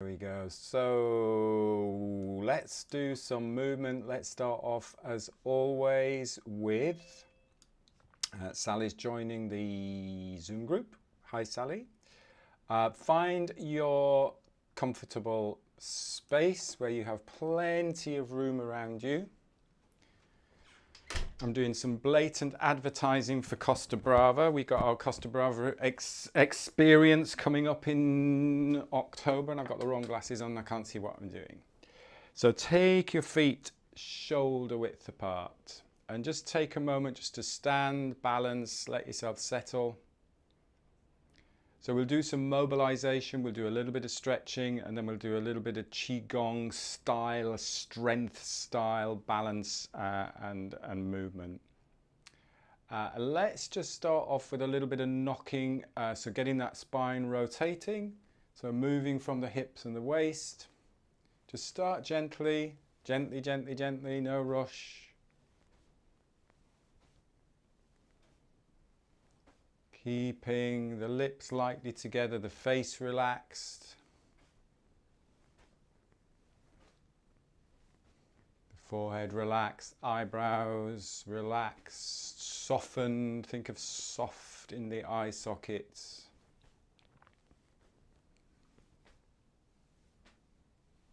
There we go. So let's do some movement. Let's start off as always with Sally's joining the Zoom group. Hi, Sally. Find your comfortable space where you have plenty of room around you. I'm doing some blatant advertising for Costa Brava. We got our Costa Brava experience coming up in October, and I've got the wrong glasses on. I can't see what I'm doing. So take your feet shoulder width apart and just take a moment just to stand, balance, let yourself settle. So we'll do some mobilization, we'll do a little bit of stretching, and then we'll do a little bit of Qigong style, strength style, balance and movement. Let's just start off with a little bit of knocking, so getting that spine rotating, so moving from the hips and the waist. Just start gently, gently, gently, gently, no rush. Keeping the lips lightly together, the face relaxed. The forehead relaxed, eyebrows relaxed, softened. Think of soft in the eye sockets.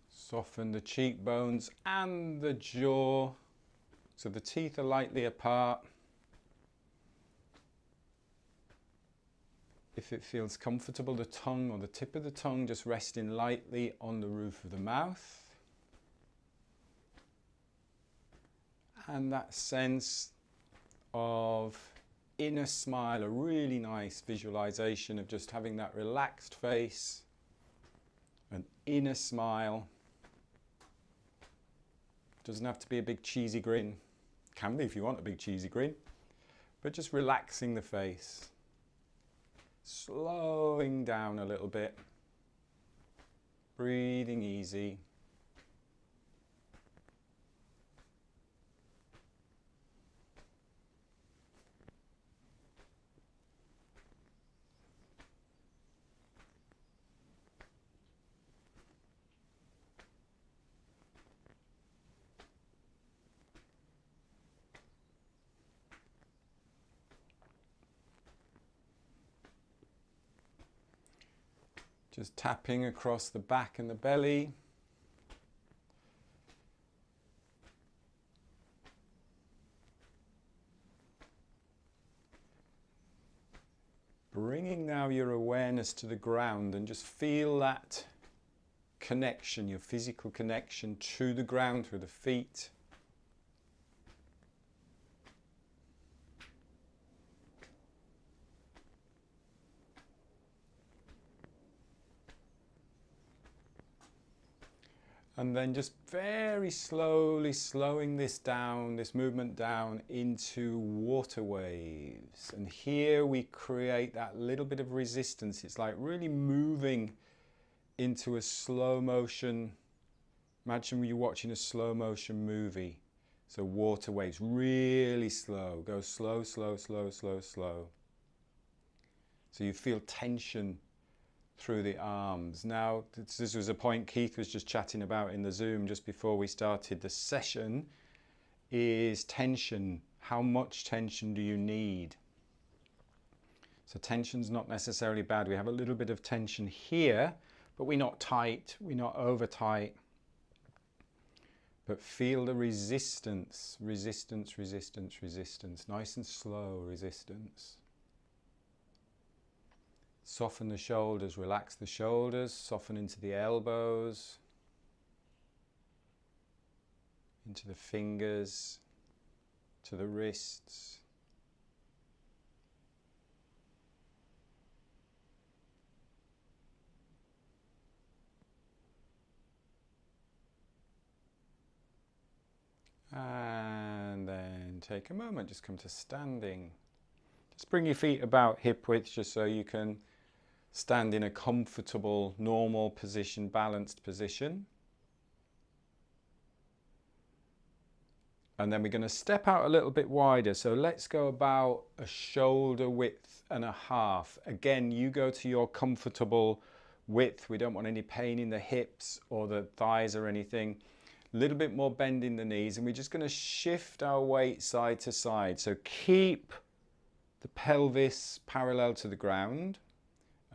Soften the cheekbones and the jaw, so the teeth are lightly apart. If it feels comfortable, the tongue or the tip of the tongue just resting lightly on the roof of the mouth. And that sense of inner smile, a really nice visualization of just having that relaxed face, an inner smile. Doesn't have to be a big cheesy grin. Can be if you want a big cheesy grin, but just relaxing the face. Slowing down a little bit, breathing easy. Just tapping across the back and the belly. Bringing now your awareness to the ground and just feel that connection, your physical connection to the ground through the feet. And then just very slowly slowing this down, this movement down into water waves. And here we create that little bit of resistance. It's like really moving into a slow motion. Imagine you're watching a slow motion movie. So water waves, really slow. Go slow, slow, slow, slow, slow. So you feel tension through the arms. Now, this was a point Keith was just chatting about in the Zoom just before we started the session, is tension. How much tension do you need? So tension's not necessarily bad. We have a little bit of tension here, but we're not tight, we're not over tight. But feel the resistance, resistance, resistance, resistance. Nice and slow resistance. Soften the shoulders, relax the shoulders, soften into the elbows, into the fingers, to the wrists. And then take a moment, just come to standing. Just bring your feet about hip width just so you can stand in a comfortable, normal position, balanced position. And then we're going to step out a little bit wider. So let's go about a shoulder width and a half. Again, you go to your comfortable width. We don't want any pain in the hips or the thighs or anything. A little bit more bend in the knees, and we're just going to shift our weight side to side. So keep the pelvis parallel to the ground,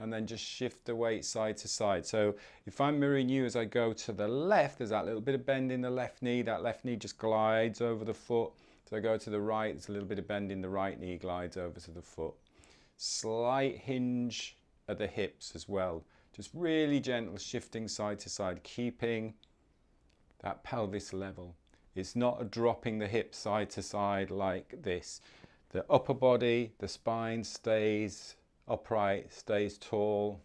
and then just shift the weight side to side. So if I'm mirroring you as I go to the left, there's that little bit of bend in the left knee. That left knee just glides over the foot. So I go to the right, there's a little bit of bend in the right knee, glides over to the foot. Slight hinge at the hips as well. Just really gentle shifting side to side, keeping that pelvis level. It's not a dropping the hips side to side like this. The upper body, the spine stays upright, stays tall.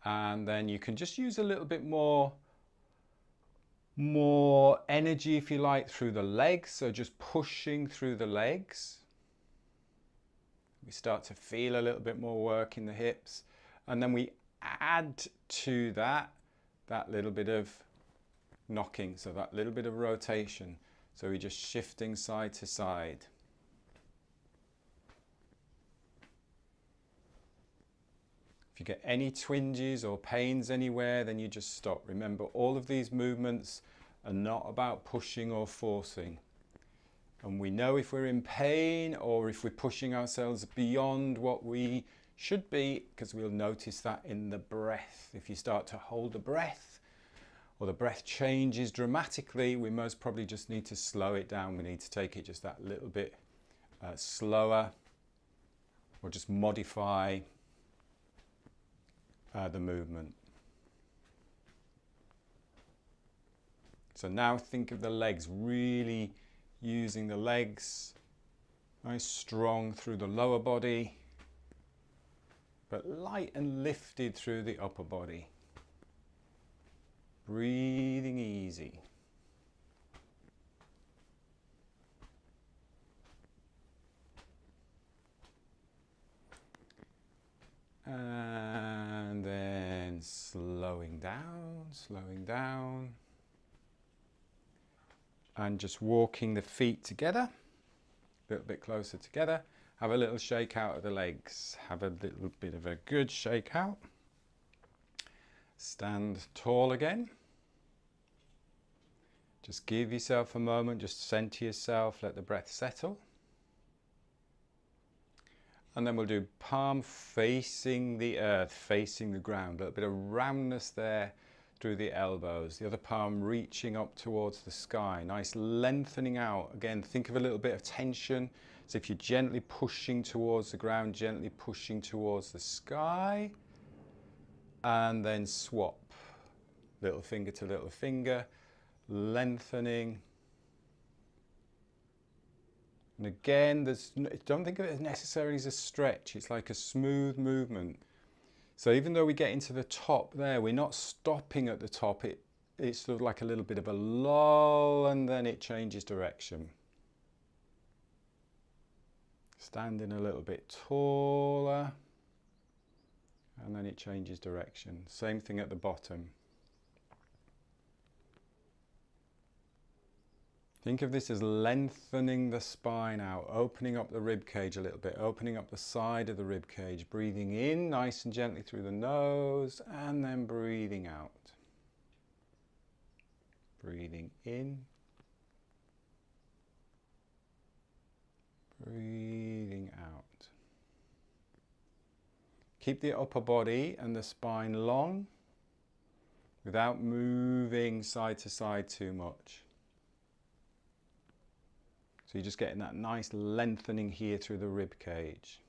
And then you can just use a little bit more energy, if you like, through the legs. So just pushing through the legs. We start to feel a little bit more work in the hips. And then we add to that little bit of knocking, so that little bit of rotation. So we're just shifting side to side. If you get any twinges or pains anywhere, then you just stop. Remember, all of these movements are not about pushing or forcing. And we know if we're in pain or if we're pushing ourselves beyond what we should be, because we'll notice that in the breath. If you start to hold the breath, or the breath changes dramatically, we most probably just need to slow it down. We need to take it just that little bit slower, or just modify the movement. So now think of the legs, really using the legs, nice strong through the lower body, but light and lifted through the upper body. Breathing easy. And then slowing down. And just walking the feet together, a little bit closer together. Have a little shake out of the legs. Have a little bit of a good shake out. Stand tall again. Just give yourself a moment, just center yourself, let the breath settle. And then we'll do palm facing the earth, facing the ground. A little bit of roundness there through the elbows. The other palm reaching up towards the sky. Nice lengthening out. Again, think of a little bit of tension. So if you're gently pushing towards the ground, gently pushing towards the sky. And then swap. Little finger to little finger. Lengthening. And again, don't think of it as necessarily as a stretch. It's like a smooth movement. So even though we get into the top there, we're not stopping at the top. It's sort of like a little bit of a lull, and then it changes direction. Standing a little bit taller, and then it changes direction. Same thing at the bottom. Think of this as lengthening the spine out, opening up the rib cage a little bit, opening up the side of the rib cage, breathing in nice and gently through the nose, and then breathing out. Breathing in, breathing out. Keep the upper body and the spine long without moving side to side too much. So you're just getting that nice lengthening here through the rib cage.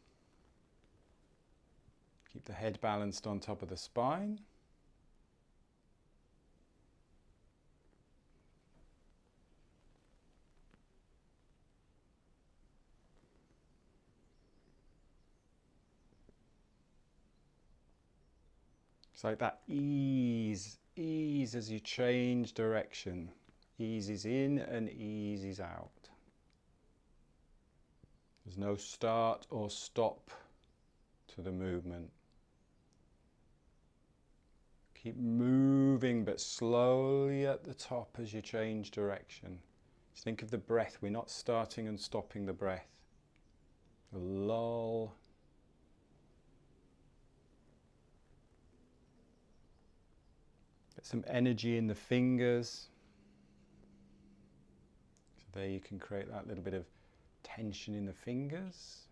Keep the head balanced on top of the spine. It's like that ease as you change direction. Eases in and eases out. There's no start or stop to the movement. Keep moving, but slowly at the top as you change direction. Just think of the breath. We're not starting and stopping the breath. The lull some energy in the fingers. So there you can create that little bit of tension in the fingers.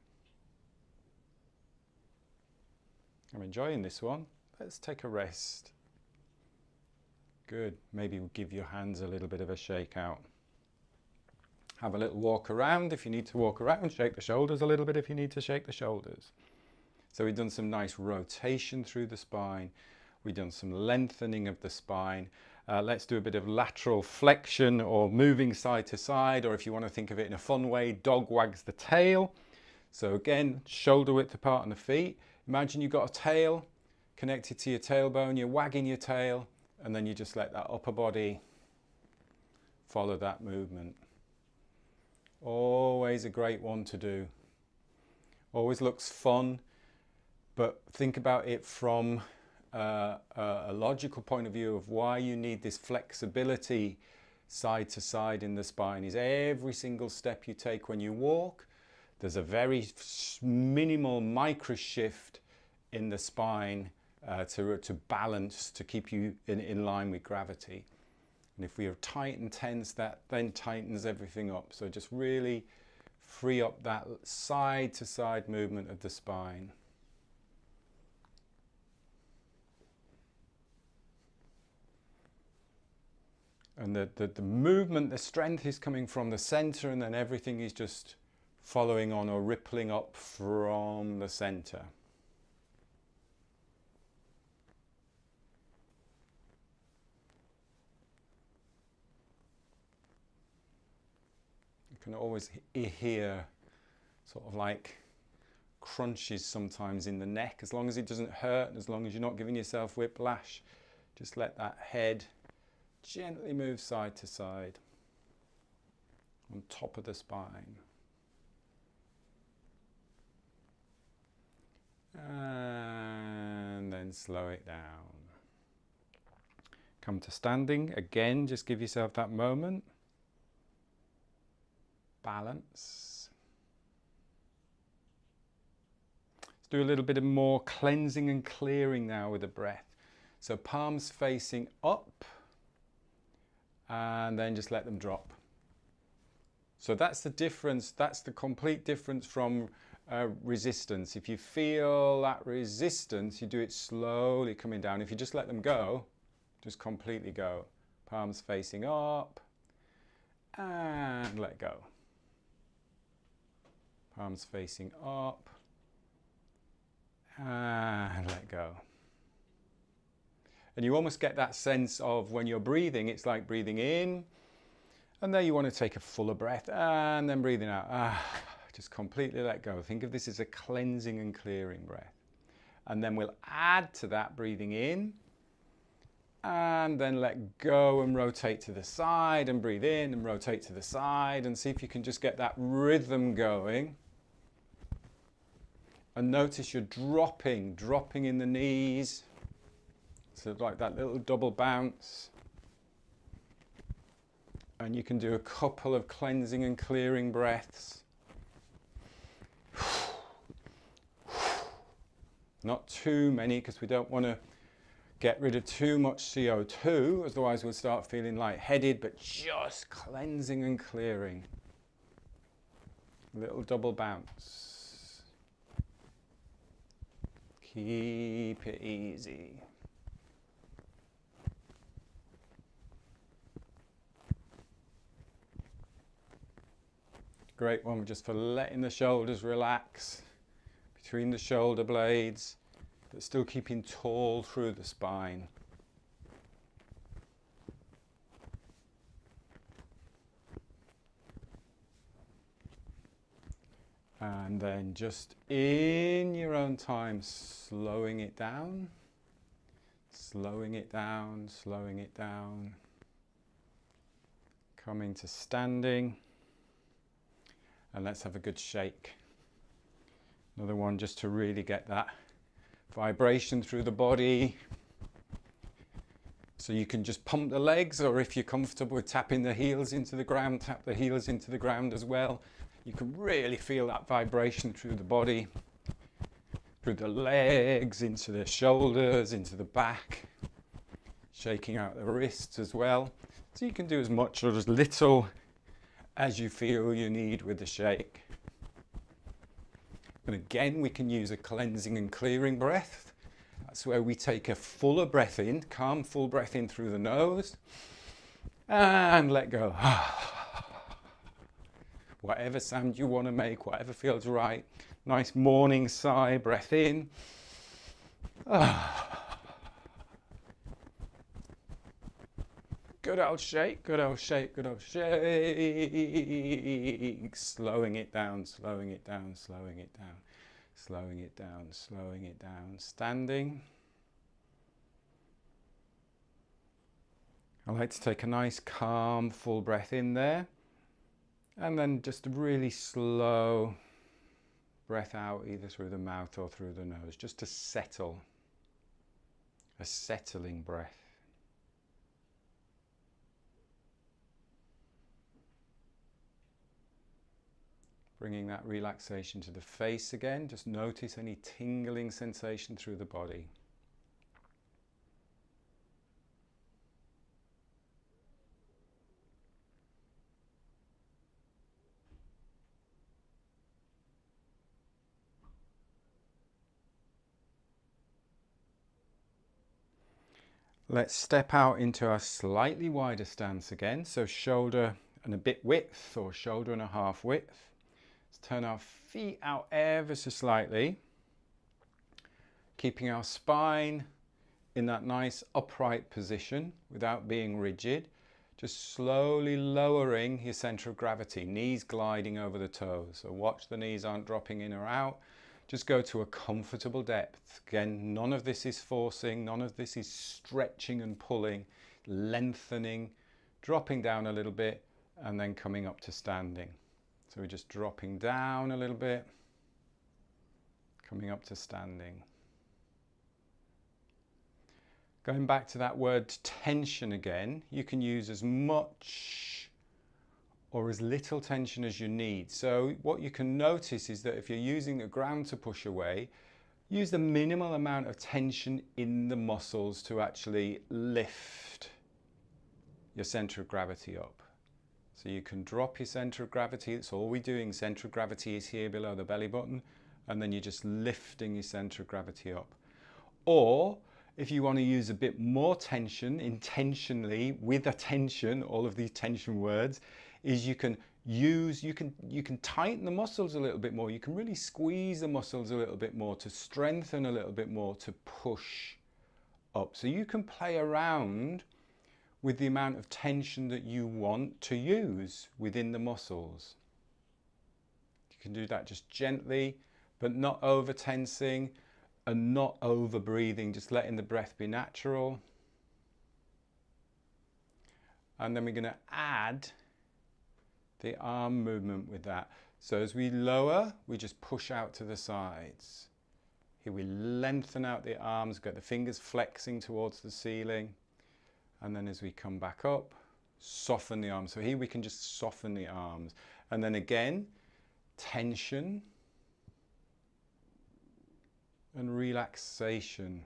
I'm enjoying this one. Let's take a rest. Good. Maybe we'll give your hands a little bit of a shake out. Have a little walk around if you need to walk around. Shake the shoulders a little bit if you need to shake the shoulders. So we've done some nice rotation through the spine. We've done some lengthening of the spine. Let's do a bit of lateral flexion or moving side to side, or if you want to think of it in a fun way, dog wags the tail. So again, shoulder width apart on the feet. Imagine you've got a tail connected to your tailbone, you're wagging your tail, and then you just let that upper body follow that movement. Always a great one to do. Always looks fun, but think about it from a logical point of view of why you need this flexibility side to side in the spine. Is every single step you take when you walk, there's a very minimal micro shift in the spine to balance, to keep you in line with gravity. And if we are tight and tense, that then tightens everything up. So just really free up that side to side movement of the spine. And the movement, the strength is coming from the center, and then everything is just following on or rippling up from the center. You can always hear sort of like crunches sometimes in the neck. As long as it doesn't hurt, and as long as you're not giving yourself whiplash, just let that head gently move side to side on top of the spine. And then slow it down. Come to standing. Again, just give yourself that moment. Balance. Let's do a little bit of more cleansing and clearing now with the breath. So palms facing up, and then just let them drop. So that's the difference, that's the complete difference from resistance. If you feel that resistance, you do it slowly coming down. If you just let them go, just completely go. Palms facing up, and let go. Palms facing up, and let go. And you almost get that sense of when you're breathing, it's like breathing in, and there you want to take a fuller breath, and then breathing out. Just completely let go. Think of this as a cleansing and clearing breath. And then we'll add to that breathing in, and then let go and rotate to the side, and breathe in and rotate to the side, and see if you can just get that rhythm going. And notice you're dropping in the knees. So like that little double bounce. And you can do a couple of cleansing and clearing breaths. Not too many, because we don't want to get rid of too much CO2, otherwise we'll start feeling lightheaded, but just cleansing and clearing. Little double bounce. Keep it easy. Great one just for letting the shoulders relax between the shoulder blades, but still keeping tall through the spine. And then just in your own time, slowing it down, slowing it down, slowing it down. Coming to standing. And let's have a good shake. Another one just to really get that vibration through the body. So you can just pump the legs, or if you're comfortable with tapping the heels into the ground, tap the heels into the ground as well. You can really feel that vibration through the body, through the legs, into the shoulders, into the back. Shaking out the wrists as well. So you can do as much or as little as you feel you need with the shake. And again, we can use a cleansing and clearing breath. That's where we take a fuller breath in, calm, full breath in through the nose, and let go. Whatever sound you want to make, whatever feels right. Nice morning sigh, breath in. Good old shake, good old shake, good old shake. Slowing it down, slowing it down, slowing it down, slowing it down, slowing it down. Standing. I like to take a nice calm full breath in there, and then just a really slow breath out either through the mouth or through the nose, just to settle, a settling breath. Bringing that relaxation to the face again, just notice any tingling sensation through the body. Let's step out into a slightly wider stance again, so shoulder and a bit width or shoulder and a half width. Let's turn our feet out ever so slightly, keeping our spine in that nice upright position without being rigid. Just slowly lowering your center of gravity, knees gliding over the toes. So watch the knees aren't dropping in or out. Just go to a comfortable depth. Again, none of this is forcing, none of this is stretching and pulling, lengthening, dropping down a little bit, and then coming up to standing. So we're just dropping down a little bit, coming up to standing. Going back to that word tension again, you can use as much or as little tension as you need. So what you can notice is that if you're using the ground to push away, use the minimal amount of tension in the muscles to actually lift your center of gravity up. So you can drop your center of gravity, that's all we're doing. Center of gravity is here below the belly button, and then you're just lifting your center of gravity up. Or if you want to use a bit more tension intentionally with attention, all of these tension words, is you can tighten the muscles a little bit more. You can really squeeze the muscles a little bit more to strengthen a little bit more to push up. So you can play around with the amount of tension that you want to use within the muscles. You can do that just gently, but not over tensing and not over breathing, just letting the breath be natural. And then we're going to add the arm movement with that. So as we lower, we just push out to the sides. Here we lengthen out the arms, get the fingers flexing towards the ceiling. And then as we come back up, soften the arms. So here we can just soften the arms. And then again, tension and relaxation.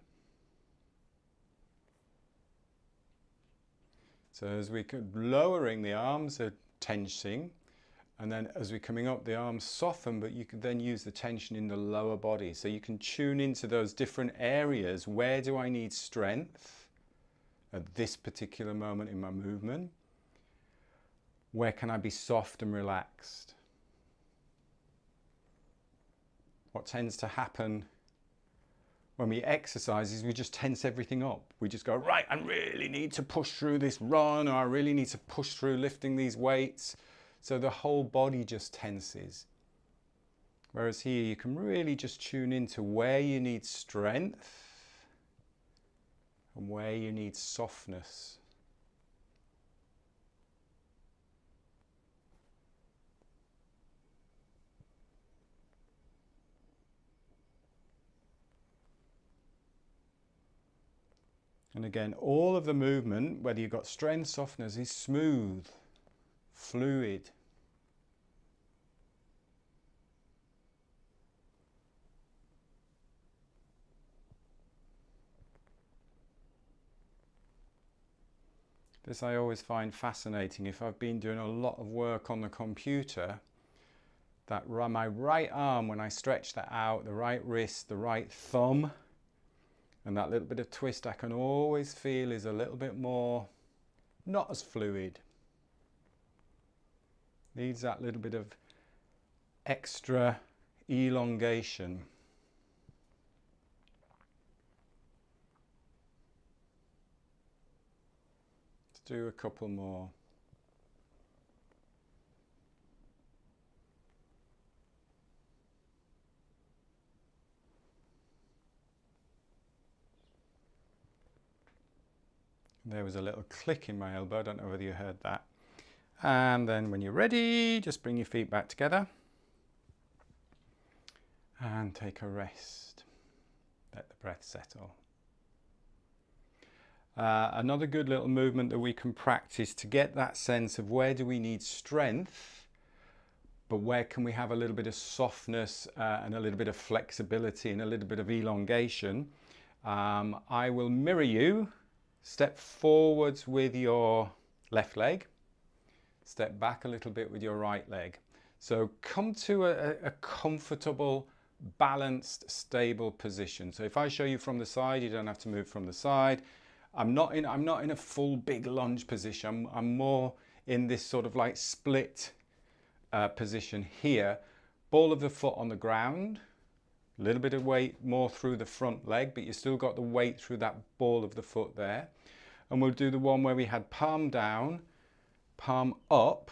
So as we keep lowering, the arms are tensing, and then as we're coming up, the arms soften, but you can then use the tension in the lower body. So you can tune into those different areas. Where do I need strength at this particular moment in my movement? Where can I be soft and relaxed? What tends to happen when we exercise is we just tense everything up. We just go, right, I really need to push through this run, or I really need to push through lifting these weights. So the whole body just tenses. Whereas here you can really just tune into where you need strength and where you need softness. And again, all of the movement, whether you've got strength, softness, is smooth, fluid. This I always find fascinating. If I've been doing a lot of work on the computer, that my right arm, when I stretch that out, the right wrist, the right thumb, and that little bit of twist I can always feel is a little bit more, not as fluid. Needs that little bit of extra elongation. Let's do a couple more. There was a little click in my elbow, I don't know whether you heard that. And then when you're ready, just bring your feet back together and take a rest. Let the breath settle. Another good little movement that we can practice to get that sense of where do we need strength, but where can we have a little bit of softness and a little bit of flexibility and a little bit of elongation. I will mirror you. Step forwards with your left leg. Step back a little bit with your right leg. So come to a comfortable, balanced, stable position. So if I show you from the side, you don't have to move from the side. I'm not in a full big lunge position. I'm more in this sort of like split position here. Ball of the foot on the ground. A little bit of weight more through the front leg, but you still got the weight through that ball of the foot there. And we'll do the one where we had palm down, palm up,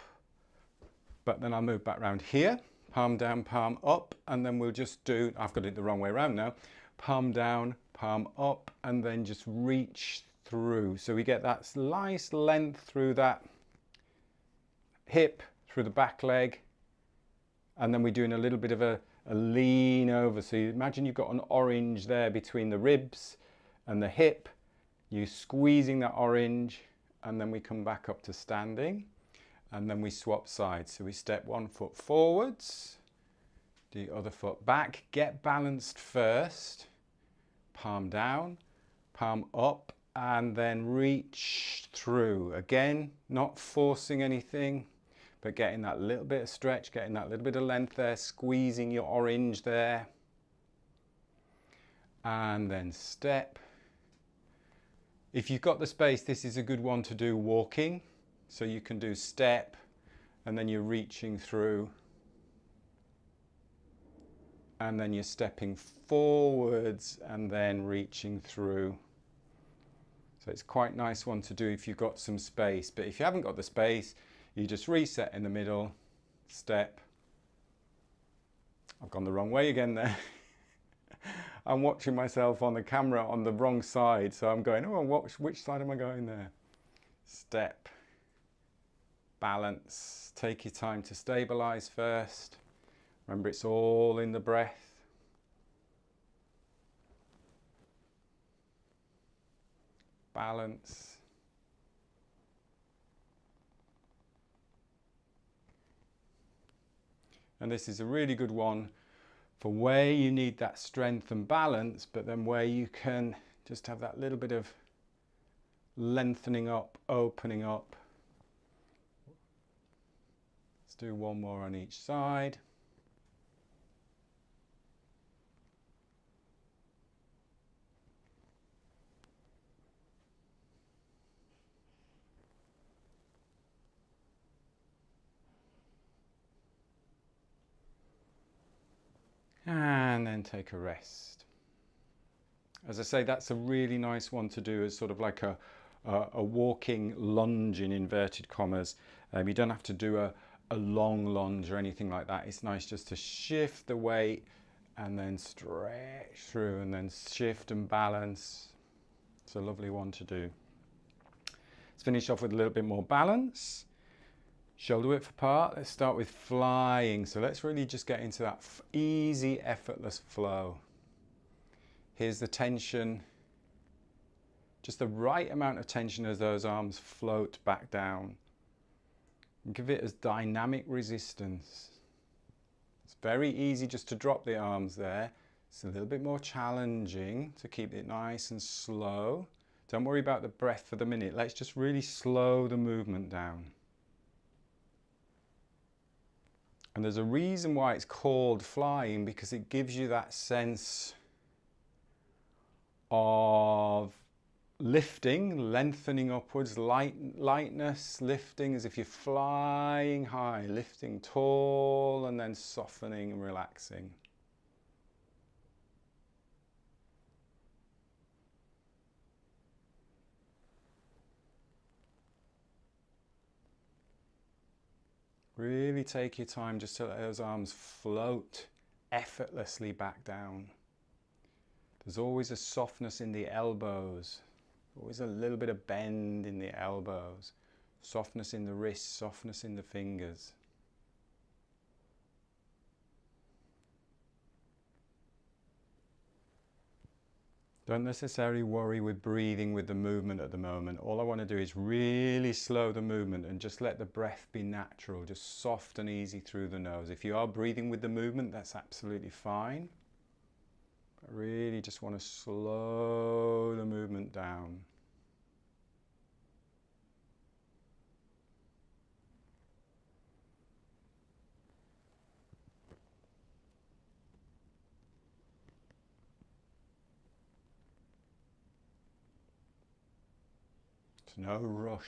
but then I'll move back around here, palm down, palm up, and then we'll just do, I've got it the wrong way around now, palm down, palm up, and then just reach through. So we get that nice length through that hip, through the back leg, and then we're doing a little bit of a lean over. So you imagine you've got an orange there between the ribs and the hip. You're squeezing that orange, and then we come back up to standing, and then we swap sides. So we step one foot forwards, the other foot back, get balanced first, palm down, palm up, and then reach through. Again, not forcing anything, but getting that little bit of stretch, getting that little bit of length there, squeezing your orange there. And then step. If you've got the space, this is a good one to do walking. So you can do step, and then you're reaching through. And then you're stepping forwards and then reaching through. So it's quite a nice one to do if you've got some space. But if you haven't got the space, you just reset in the middle, step. I've gone the wrong way again there. I'm watching myself on the camera on the wrong side, so I'm going, oh, which side am I going there? Step, balance, take your time to stabilize first. Remember, it's all in the breath. Balance. And this is a really good one for where you need that strength and balance, but then where you can just have that little bit of lengthening up, opening up. Let's do one more on each side. And then take a rest. As I say, that's a really nice one to do as sort of like a walking lunge in inverted commas. You don't have to do a long lunge or anything like that. It's nice just to shift the weight and then stretch through and then shift and balance. It's a lovely one to do. Let's finish off with a little bit more balance. Shoulder width apart. Let's start with flying. So let's really just get into that easy, effortless flow. Here's the tension. Just the right amount of tension as those arms float back down. And give it as dynamic resistance. It's very easy just to drop the arms there. It's a little bit more challenging to keep it nice and slow. Don't worry about the breath for the minute. Let's just really slow the movement down. And there's a reason why it's called flying, because it gives you that sense of lifting, lengthening upwards, lightness, lifting as if you're flying high, lifting tall and then softening and relaxing. Really take your time just to let those arms float effortlessly back down. There's always a softness in the elbows, always a little bit of bend in the elbows, softness in the wrists, softness in the fingers. Don't necessarily worry with breathing with the movement at the moment. All I want to do is really slow the movement and just let the breath be natural, just soft and easy through the nose. If you are breathing with the movement, that's absolutely fine. But really just want to slow the movement down. There's no rush.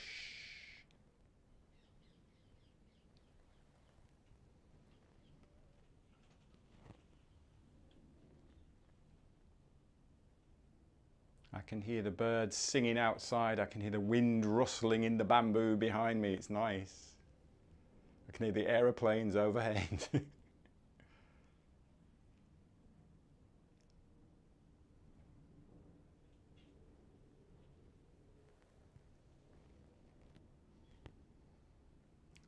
I can hear the birds singing outside. I can hear the wind rustling in the bamboo behind me. It's nice. I can hear the aeroplanes overhead.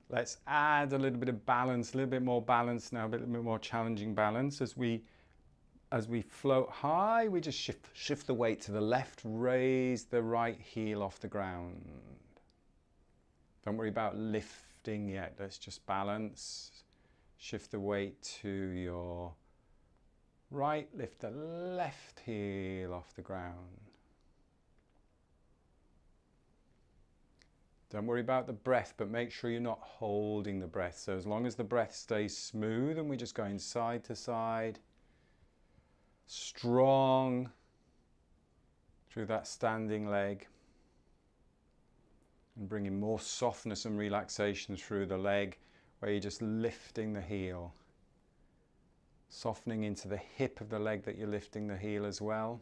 Let's add a little bit of balance, a little bit more balance now, a little bit more challenging balance. As we float high, we just shift the weight to the left, raise the right heel off the ground. Don't worry about lifting yet, let's just balance. Shift the weight to your right, lift the left heel off the ground. Don't worry about the breath, but make sure you're not holding the breath. So as long as the breath stays smooth and we're just going side to side, strong through that standing leg, and bringing more softness and relaxation through the leg, where you're just lifting the heel, softening into the hip of the leg that you're lifting the heel as well.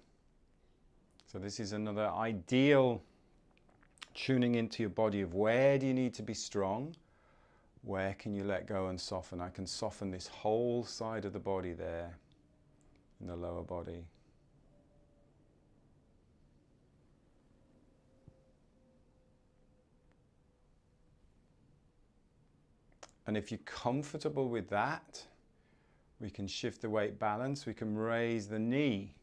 So this is another ideal tuning into your body of where do you need to be strong, where can you let go and soften. I can soften this whole side of the body there in the lower body. And if you're comfortable with that, we can shift the weight balance, we can raise the knee,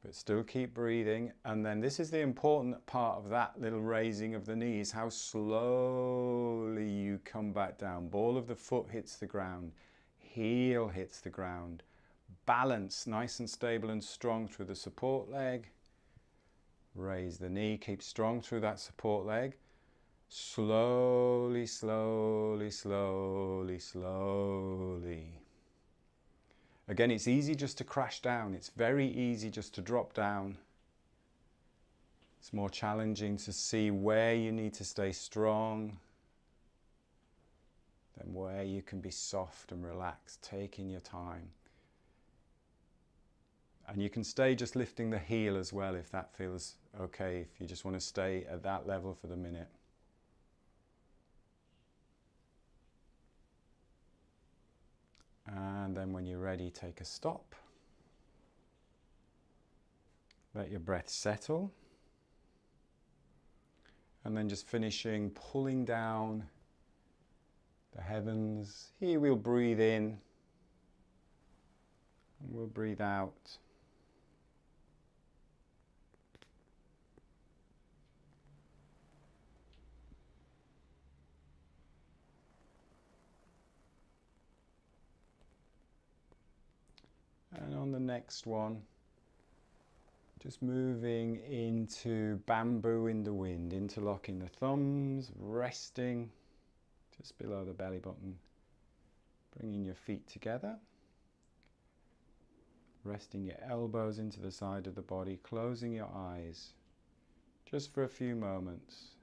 but still keep breathing. And then this is the important part of that little raising of the knees, how slowly you come back down. Ball of the foot hits the ground, heel hits the ground. Balance, nice and stable and strong through the support leg. Raise the knee, keep strong through that support leg. Slowly, slowly, slowly, slowly. Again, it's easy just to crash down. It's very easy just to drop down. It's more challenging to see where you need to stay strong, then where you can be soft and relaxed, taking your time. And you can stay just lifting the heel as well if that feels okay, if you just want to stay at that level for the minute. And then when you're ready, take a stop. Let your breath settle. And then just finishing, pulling down the heavens. Here we'll breathe in and we'll breathe out. And on the next one, Just moving into bamboo in the wind, interlocking the thumbs, resting just below the belly button, bringing your feet together, resting your elbows into the side of the body, closing your eyes just for a few moments.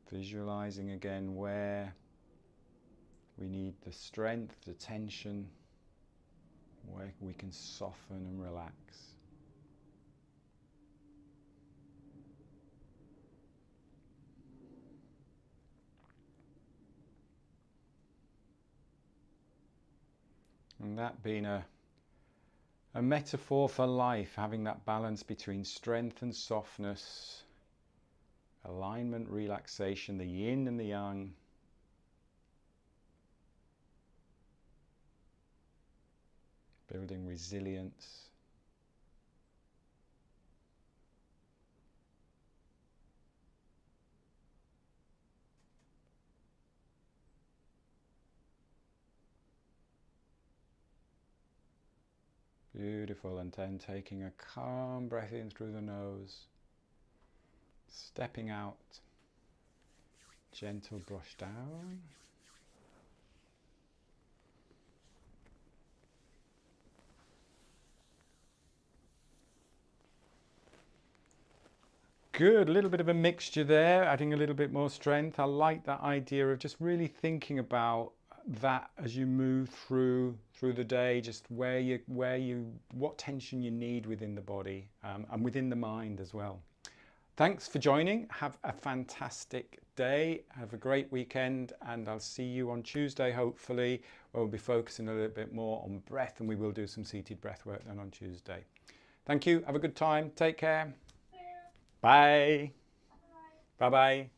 Visualizing again where we need the strength, the tension, where we can soften and relax. And that being a metaphor for life, having that balance between strength and softness, alignment, relaxation, the yin and the yang. Building resilience. Beautiful, and then taking a calm breath in through the nose, stepping out, gentle brush down. Good, a little bit of a mixture there, adding a little bit more strength. I like that idea of just really thinking about that as you move through the day, just what tension you need within the body and within the mind as well. Thanks for joining. Have a fantastic day. Have a great weekend, and I'll see you on Tuesday, hopefully, where we'll be focusing a little bit more on breath, and we will do some seated breath work then on Tuesday. Thank you. Have a good time. Take care. Bye. Bye-bye.